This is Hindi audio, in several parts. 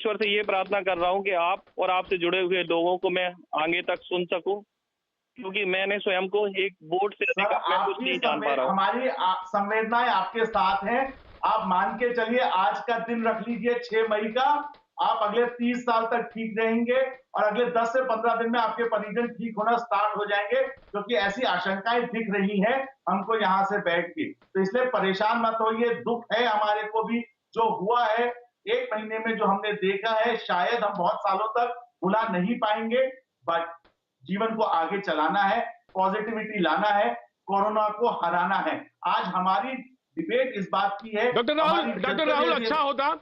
ईश्वर से ये प्रार्थना कर रहा हूँ कि आप और आपसे जुड़े हुए लोगों को मैं आगे तक सुन सकूं, क्योंकि मैंने स्वयं को एक बोर्ड से सर, अधिक मैं कुछ आपकी नहीं जान पा रहा हूँ। हमारी संवेदनाएं आपके साथ हैं। आप मान के चलिए, आज का दिन रख लीजिए 6 मई का। आप अगले 30 साल तक ठीक रहेंगे और अगले 10 से 15 दिन में आपके परिजन ठीक होना स्टार्ट हो जाएंगे, क्योंकि ऐसी आशंकाएं दिख रही हैं हमको यहाँ से बैठ के। तो इसलिए परेशान मत होइए, दुख है हमारे को भी जो हुआ है। 1 महीने में जो हमने देखा है, शायद हम बहुत सालों तक भुला नहीं पाएंगे, बट जीवन को आगे चलाना है, पॉजिटिविटी लाना है, कोरोना को हराना है। आज हमारी डिबेट इस बात की है। डॉक्टर राहुल अच्छा होता।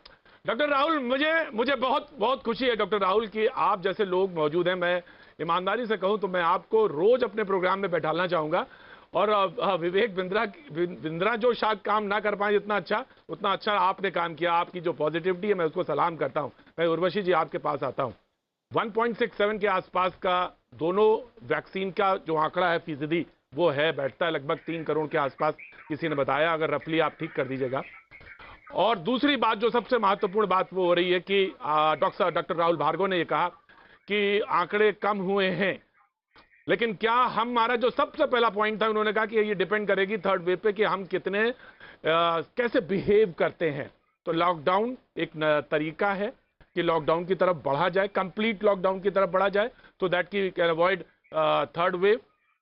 डॉक्टर राहुल, मुझे मुझे बहुत बहुत खुशी है डॉक्टर राहुल कि आप जैसे लोग मौजूद हैं। मैं ईमानदारी से कहूं तो मैं आपको रोज अपने प्रोग्राम में बैठाना चाहूंगा। और विवेक बिंद्रा जो शायद काम ना कर पाए जितना अच्छा, उतना अच्छा आपने काम किया। आपकी जो पॉजिटिविटी है मैं उसको सलाम करता हूं। मैं उर्वशी जी आपके पास आता हूं। 1.67 के आसपास का दोनों वैक्सीन का जो आंकड़ा है फीसदी, वो है, बैठता है लगभग 3 करोड़ के आसपास किसी ने बताया, अगर रफली आप ठीक कर दीजिएगा। और दूसरी बात जो सबसे महत्वपूर्ण बात वो हो रही है कि डॉक्टर राहुल भार्गव ने ये कहा कि आंकड़े कम हुए हैं, लेकिन क्या हमारा जो सबसे पहला पॉइंट था, उन्होंने कहा कि ये डिपेंड करेगी थर्ड वेव पे कि हम कितने कैसे बिहेव करते हैं। तो लॉकडाउन एक तरीका है कि लॉकडाउन की तरफ बढ़ा जाए, कंप्लीट लॉकडाउन की तरफ बढ़ा जाए, तो दैट की कैन अवॉइड थर्ड वेव।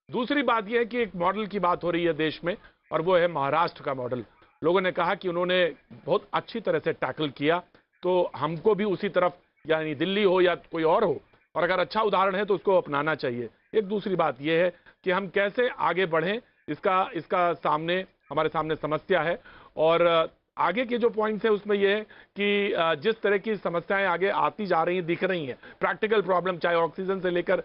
दूसरी बात यह है कि एक मॉडल की बात हो रही है देश में, और वो है महाराष्ट्र का मॉडल। लोगों ने कहा कि उन्होंने बहुत अच्छी तरह से टैकल किया, तो हमको भी उसी तरफ, यानी दिल्ली हो या कोई और हो, और अगर अच्छा उदाहरण है तो उसको अपनाना चाहिए। एक दूसरी बात यह है कि हम कैसे आगे बढ़ें, इसका सामने हमारे सामने समस्या है। और आगे के जो पॉइंट्स है उसमें यह है कि जिस तरह की समस्याएं आगे आती जा रही हैं, दिख रही हैं, प्रैक्टिकल प्रॉब्लम चाहे ऑक्सीजन से लेकर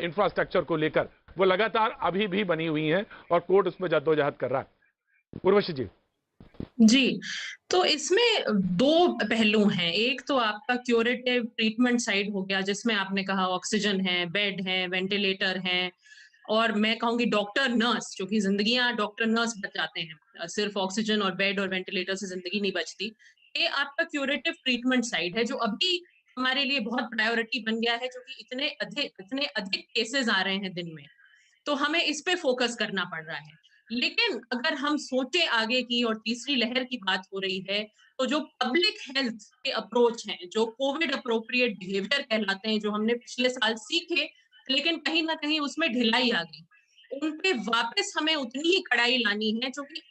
इंफ्रास्ट्रक्चर को लेकर, वो लगातार अभी भी बनी हुई हैं और कोर्ट उसमें जद्दोजहद कर रहा है। उर्वशी जी। जी, तो इसमें 2 पहलू हैं। एक तो आपका क्यूरेटिव ट्रीटमेंट साइड हो गया, जिसमें आपने कहा ऑक्सीजन है, बेड है, वेंटिलेटर हैं, और मैं कहूँगी डॉक्टर, नर्स, क्योंकि ज़िंदगियाँ डॉक्टर, नर्स बच जाते हैं। सिर्फ ऑक्सीजन और बेड और वेंटिलेटर से ज़िंदगी नहीं बचती। ये आपका क्यूरेटिव ट्रीटमेंट साइड है, जो अभी हमारे लिए बहुत प्रायोरिटी बन गया है, क्योंकि इतने अधिक केसेज़ आ रहे हैं दिन में। तो हमें इस पे फोकस करना पड़ रहा है। लेकिन अगर हम सोचे आगे की, और तीसरी लहर की बात हो रही है, तो जो पब्लिक हेल्थ के अप्रोच हैं, जो कोविड अप्रोप्रिएट बिहेवियर कहलाते हैं, जो हमने पिछले साल सीखे, लेकिन कहीं ना कहीं उसमें ढिलाई आ गई, उन पे वापस हमें उतनी ही कड़ाई लानी है। जो कि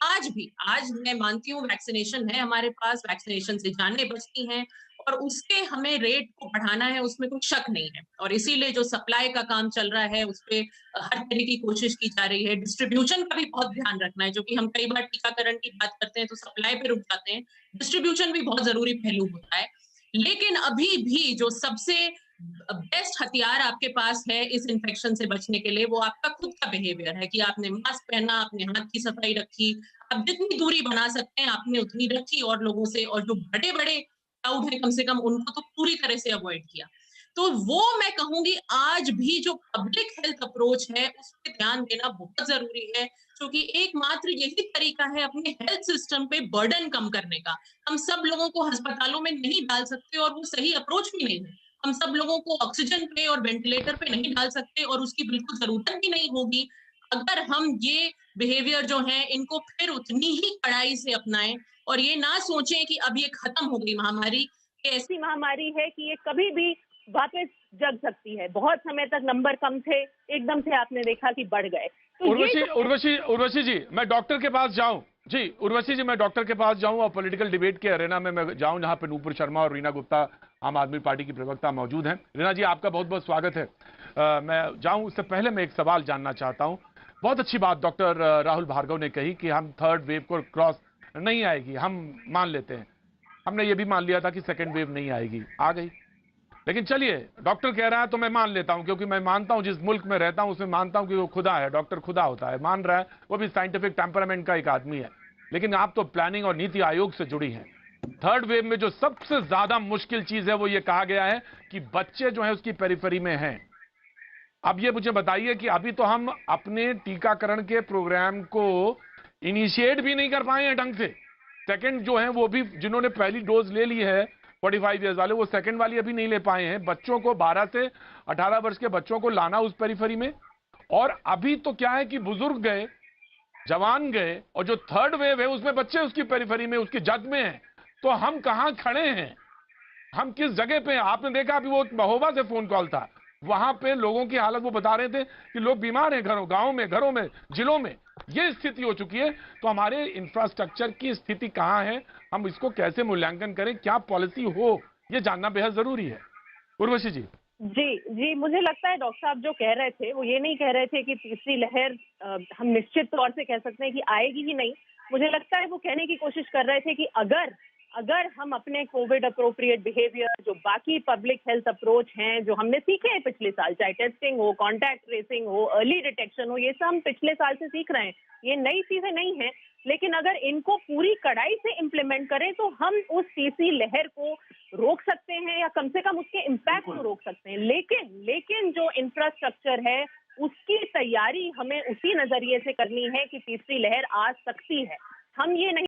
आज मैं मानती हूँ वैक्सीनेशन है हमारे पास, वैक्सीनेशन से जानें बचती हैं, और उसके हमें रेट को बढ़ाना है, उसमें कोई शक नहीं है। और इसीलिए जो सप्लाई का काम चल रहा है, उस पे हर तरह की कोशिश की जा रही है। डिस्ट्रीब्यूशन का भी बहुत ध्यान रखना है, जो कि हम कई बार टीकाकरण की बात करते हैं तो सप्लाई पे रुक जाते हैं। डिस्ट्रीब्यूशन भी बहुत जरूरी पहलू होता है। लेकिन अभी भी जो सबसे बेस्ट हथियार आपके पास है इस इन्फेक्शन से बचने के लिए, वो आपका खुद का बिहेवियर है कि आपने मास्क पहना, आपने हाथ की सफाई रखी, आप जितनी दूरी बना सकते हैं आपने उतनी रखी, और लोगों से, और जो बड़े बड़े क्राउड है कम से कम, उनको तो पूरी तरह से अवॉइड किया। तो वो मैं कहूंगी आज भी जो पब्लिक हेल्थ अप्रोच है उस पर ध्यान देना बहुत जरूरी है, क्योंकि एकमात्र यही तरीका है अपने हेल्थ सिस्टम पे बर्डन कम करने का। हम सब लोगों को अस्पतालों में नहीं डाल सकते, और वो सही अप्रोच भी नहीं है। हम सब लोगों को ऑक्सीजन पे और वेंटिलेटर पे नहीं डाल सकते, और उसकी बिल्कुल जरूरत भी नहीं होगी, अगर हम ये बिहेवियर जो है इनको फिर उतनी ही कड़ाई से अपनाएं, और ये ना सोचें कि अब ये खत्म हो गई महामारी। ऐसी महामारी है कि ये कभी भी वापस जग सकती है। बहुत समय तक नंबर कम थे, एकदम से आपने देखा कि बढ़ गए। तो उर्वशी जी, मैं डॉक्टर के पास जाऊं। जी उर्वशी जी, मैं डॉक्टर के पास जाऊं और पॉलिटिकल डिबेट के अरेना में मैं जाऊं, जहां पे नूपुर शर्मा और रीना गुप्ता आम आदमी पार्टी की प्रवक्ता मौजूद हैं। रीना जी, आपका बहुत बहुत स्वागत है। मैं जाऊं उससे पहले मैं एक सवाल जानना चाहता हूं। बहुत अच्छी बात डॉक्टर राहुल भार्गव ने कही कि हम थर्ड वेव को क्रॉस नहीं आएगी, हम मान लेते हैं। हमने ये भी मान लिया था कि सेकेंड वेव नहीं आएगी, आ गई। लेकिन चलिए, डॉक्टर कह रहा है तो मैं मान लेता हूं, क्योंकि मैं मानता हूं, जिस मुल्क में रहता हूं उसमें मानता हूं कि वो खुदा है, डॉक्टर खुदा होता है, मान रहा है, वो भी साइंटिफिक टेम्परामेंट का एक आदमी है। लेकिन आप तो प्लानिंग और नीति आयोग से जुड़ी हैं। थर्ड वेव में जो सबसे ज्यादा मुश्किल चीज है वो ये कहा गया है कि बच्चे जो है उसकी पेरिफेरी में हैं। अब ये मुझे बताइए कि अभी तो हम अपने टीकाकरण के प्रोग्राम को इनिशिएट भी नहीं कर पाए हैं ढंग से। सेकंड जो है वो भी, जिन्होंने पहली डोज ले ली है 45 ईयर्स वाले, वो सेकंड वाली अभी नहीं ले पाए हैं। बच्चों को 12 से 18 वर्ष के बच्चों को लाना उस पेरिफेरी में, और अभी तो क्या है कि बुजुर्ग गए, जवान गए, और जो थर्ड वेव है उसमें बच्चे उसकी पेरिफेरी में, उसकी जद में हैं। तो हम कहां खड़े हैं, हम किस जगह पे हैं? आपने देखा अभी वो महोबा से फोन कॉल था, वहां पे लोगों की हालत वो बता रहे थे कि लोग बीमार हैं गांव में, घरों में, जिलों में। ये स्थिति हो चुकी है। तो हमारे इंफ्रास्ट्रक्चर की स्थिति कहां है, हम इसको कैसे मूल्यांकन करें, क्या पॉलिसी हो, ये जानना बेहद जरूरी है। उर्वशी जी। जी, मुझे लगता है डॉक्टर साहब जो कह रहे थे वो ये नहीं कह रहे थे कि तीसरी लहर हम निश्चित तौर से कह सकते हैं कि आएगी ही नहीं। मुझे लगता है वो कहने की कोशिश कर रहे थे कि अगर हम अपने कोविड अप्रोप्रिएट बिहेवियर, जो बाकी पब्लिक हेल्थ अप्रोच हैं जो हमने सीखे हैं पिछले साल, चाहे टेस्टिंग हो, कॉन्टैक्ट ट्रेसिंग हो, अर्ली डिटेक्शन हो, ये सब हम पिछले साल से सीख रहे हैं, ये नई चीजें नहीं हैं। लेकिन अगर इनको पूरी कड़ाई से इम्प्लीमेंट करें तो हम उस तीसरी लहर को रोक सकते हैं, या कम से कम उसके इम्पैक्ट को रोक सकते हैं। लेकिन जो इंफ्रास्ट्रक्चर है उसकी तैयारी हमें उसी नजरिए से करनी है कि तीसरी लहर आ सकती है। हम ये नहीं